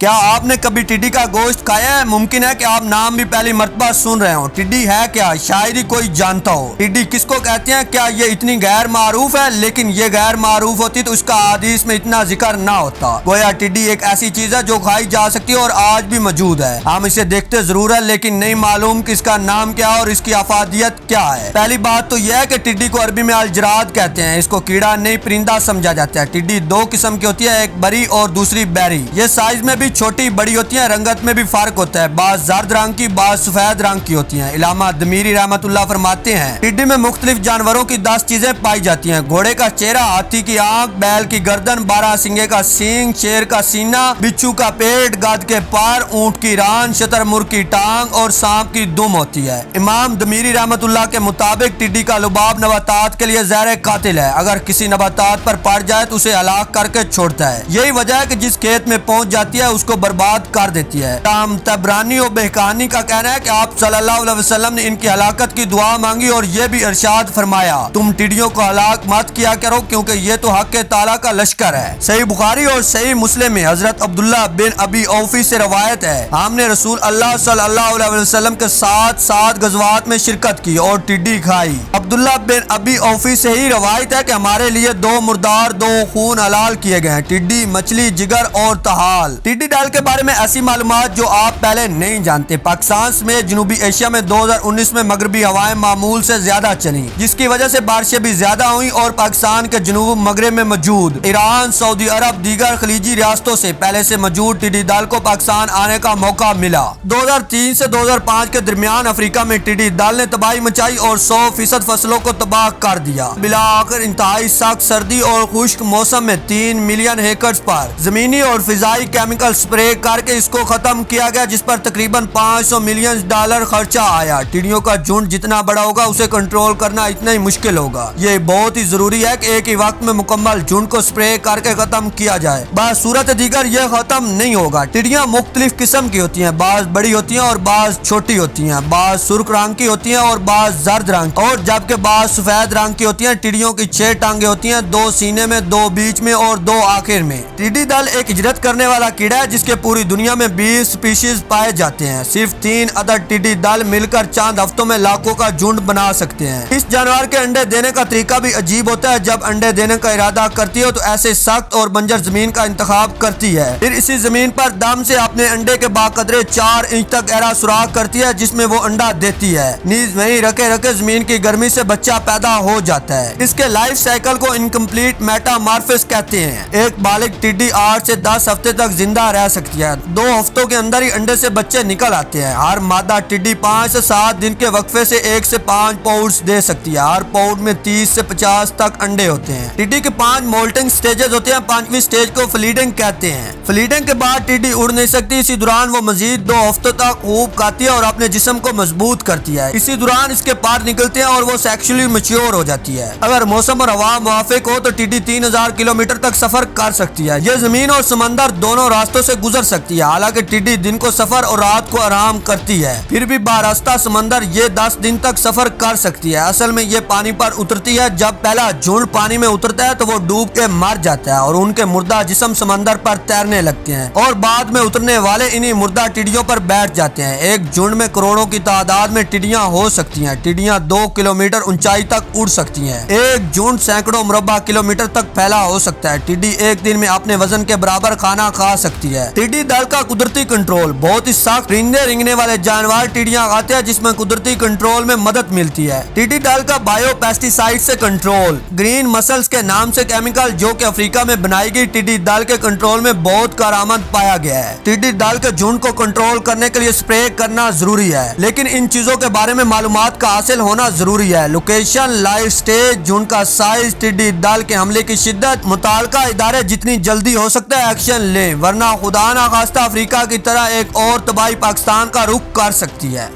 کیا آپ نے کبھی ٹڈی کا گوشت کھایا ہے؟ ممکن ہے کہ آپ نام بھی پہلی مرتبہ سن رہے ہوں۔ ٹڈی ہے کیا؟ شاید ہی کوئی جانتا ہو۔ ٹڈی کس کو کہتے ہیں؟ کیا یہ اتنی غیر معروف ہے؟ لیکن یہ غیر معروف ہوتی تو اس کا حدیث میں اتنا ذکر نہ ہوتا۔ گویا ٹڈی ایک ایسی چیز ہے جو کھائی جا سکتی ہے اور آج بھی موجود ہے۔ ہم اسے دیکھتے ضرور ہے لیکن نہیں معلوم کہ اس کا نام کیا اور اس کی افادیت کیا ہے۔ پہلی بات تو یہ ہے کہ ٹڈی کو عربی میں الجراد کہتے ہیں۔ اس کو کیڑا نہیں پرندہ سمجھا جاتا ہے۔ ٹڈی دو قسم کی ہوتی ہے، ایک بری اور دوسری بیری۔ یہ سائز میں بھی چھوٹی بڑی ہوتی ہیں، رنگت میں بھی فرق ہوتا ہے، بعض زرد رنگ کی بعض سفید رنگ کی ہوتی ہیں۔ علامہ دمیری رحمت اللہ فرماتے ہیں ٹڈی میں مختلف جانوروں کی 10 چیزیں پائی جاتی ہیں: گھوڑے کا چہرہ، ہاتھی کی آنکھ، بیل کی گردن، بارہ سنگے کا سینگ، شیر کا سینہ، بچھو کا پیٹ، گدھ کے پار، اونٹ کی ران، شتر مرغ کی ٹانگ اور سانپ کی دم ہوتی ہے۔ امام دمیری رحمت اللہ کے مطابق ٹڈی کا لباب نباتات کے لیے زہر قاتل ہے، اگر کسی نباتات پر پڑ جائے تو اسے ہلاک کر کے چھوڑتا ہے۔ یہی وجہ ہے کہ جس کھیت میں پہنچ جاتی ہے اس کو برباد کر دیتی ہے۔ تاہم تبرانی و بہقانی کا کہنا ہے کہ آپ صلی اللہ علیہ وسلم نے ان کی ہلاکت کی دعا مانگی اور یہ بھی ارشاد فرمایا تم ٹڈیوں کو ہلاک مت کیا کرو کیونکہ یہ تو حق تعالیٰ کا لشکر ہے۔ صحیح بخاری اور صحیح مسلم میں حضرت عبداللہ بن ابی اوفی سے روایت ہے ہم نے رسول اللہ صلی اللہ علیہ وسلم کے ساتھ غزوات میں شرکت کی اور ٹڈی کھائی۔ عبداللہ بن ابی اوفی سے ہی روایت ہے کہ ہمارے لیے 2 مردار 2 خون حلال کیے گئے ہیں: ٹڈی، مچھلی، جگر اور تحال۔ ٹڈی دل کے بارے میں ایسی معلومات جو آپ پہلے نہیں جانتے: پاکستان سمیت جنوبی ایشیا میں 2019 میں مغربی ہوائیں معمول سے زیادہ چلیں جس کی وجہ سے بارشیں بھی زیادہ ہوئیں اور پاکستان کے جنوب مغرب میں موجود ایران، سعودی عرب، دیگر خلیجی ریاستوں سے پہلے سے موجود ٹڈی دل کو پاکستان آنے کا موقع ملا۔ 2003 سے 2005 کے درمیان افریقہ میں ٹڈی دل نے تباہی مچائی اور 100% فصلوں کو تباہ کر دیا۔ بالآخر انتہائی سخت سردی اور خشک موسم میں 3 ملین ایکڑ پر زمینی اور فضائی کیمیکل سپرے کر کے اس کو ختم کیا گیا جس پر تقریباً $500 ملین خرچہ آیا۔ ٹڈیوں کا جھنڈ جتنا بڑا ہوگا اسے کنٹرول کرنا اتنا ہی مشکل ہوگا۔ یہ بہت ہی ضروری ہے کہ ایک ہی وقت میں مکمل جھنڈ کو سپرے کر کے ختم کیا جائے، بعض صورت دیگر یہ ختم نہیں ہوگا۔ ٹڈیاں مختلف قسم کی ہوتی ہیں، بعض بڑی ہوتی ہیں اور بعض چھوٹی ہوتی ہیں، بعض سرخ رنگ کی ہوتی ہیں اور بعض زرد رنگ اور جبکہ بعض سفید رنگ کی ہوتی ہیں۔ ٹڈیوں کی 6 ٹانگیں ہوتی ہیں، 2 سینے میں، 2 بیچ میں اور 2 آخر میں۔ ٹڈی دل ایک ہجرت کرنے والا کیڑا ہے جس کے پوری دنیا میں 20 سپیشیز پائے جاتے ہیں۔ صرف 3 عدد ٹڈی دل مل کر چند ہفتوں میں لاکھوں کا جھنڈ بنا سکتے ہیں۔ اس جانور کے انڈے دینے کا طریقہ بھی عجیب ہوتا ہے۔ جب انڈے دینے کا ارادہ کرتی ہے تو ایسے سخت اور بنجر زمین کا انتخاب کرتی ہے، پھر اسی زمین پر دم سے اپنے انڈے کے باقدرے 4 انچ تک گہرا سوراخ کرتی ہے جس میں وہ انڈا دیتی ہے۔ نیز وہیں رکھے رکھے زمین کی گرمی سے بچہ پیدا ہو جاتا ہے۔ اس کے لائف سائیکل کو انکمپلیٹ میٹامارفس کہتے ہیں۔ ایک بالغ ٹڈی 8 سے 10 ہفتے تک زندہ رہ سکتی ہے۔ 2 ہفتوں کے اندر ہی انڈے سے بچے نکل آتے ہیں۔ ہر مادہ ٹڈی 5 سے 7 دن کے وقفے سے 1 سے 5 پاؤڈز دے سکتی ہے۔ ہر پاؤڈ میں 30 سے 50 تک انڈے ہوتے ہیں۔ ٹڈی کے 5 مولٹنگ سٹیجز ہوتے ہیں۔ 5ویں سٹیج کو فلیڈنگ کہتے ہیں۔ فلیڈنگ کے بعد ٹڈی اڑ نہیں سکتی، اسی دوران وہ مزید 2 ہفتوں تک خوب کھاتی ہے اور اپنے جسم کو مضبوط کرتی ہے۔ اسی دوران اس کے پر نکلتے ہیں اور وہ سیکشولی میچور ہو جاتی ہے۔ اگر موسم اور ہوا موافق ہو تو ٹڈی 3000 کلومیٹر تک سفر کر سکتی ہے۔ یہ زمین اور سمندر دونوں راستوں سے گزر سکتی ہے۔ حالانکہ ٹڈی دن کو سفر اور رات کو آرام کرتی ہے، پھر بھی باراستہ سمندر یہ 10 دن تک سفر کر سکتی ہے۔ اصل میں یہ پانی پر اترتی ہے۔ جب پہلا جھنڈ پانی میں اترتا ہے تو وہ ڈوب کے مر جاتا ہے اور ان کے مردہ جسم سمندر پر تیرنے لگتے ہیں اور بعد میں اترنے والے انہی مردہ ٹڈیوں پر بیٹھ جاتے ہیں۔ ایک جھنڈ میں کروڑوں کی تعداد میں ٹڈیاں ہو سکتی ہیں۔ ٹڈیاں 2 کلومیٹر اونچائی تک اڑ سکتی ہیں۔ ایک جھنڈ سینکڑوں مربع کلومیٹر تک پھیلا ہو سکتا ہے۔ ٹڈی ایک دن میں اپنے وزن کے برابر کھانا کھا سکتی ہے۔ ٹڈی دل کا قدرتی کنٹرول: بہت ہی سخت پرندے رنگنے والے جانور ٹڈیاں کھاتے ہیں جس میں قدرتی کنٹرول میں مدد ملتی ہے۔ ٹڈی دل کا بائیو پیسٹیسائڈ سے کنٹرول: گرین مسلز کے نام سے کیمیکل جو کہ افریقہ میں بنائی گئی ٹڈی دل کے کنٹرول میں بہت کارآمد پایا گیا ہے۔ ٹڈی دل کے جھنڈ کو کنٹرول کرنے کے لیے سپرے کرنا ضروری ہے، لیکن ان چیزوں کے بارے میں معلومات کا حاصل ہونا ضروری ہے۔ لوکیشن، لائف سٹیج، جھنڈ کا سائز، ٹڈی دل کے حملے کی شدت، متعلقہ ادارے جتنی جلدی ہو سکتا ہے ایکشن لیں ورنہ خدا نخواستہ افریقہ کی طرح ایک اور تباہی پاکستان کا رخ کر سکتی ہے۔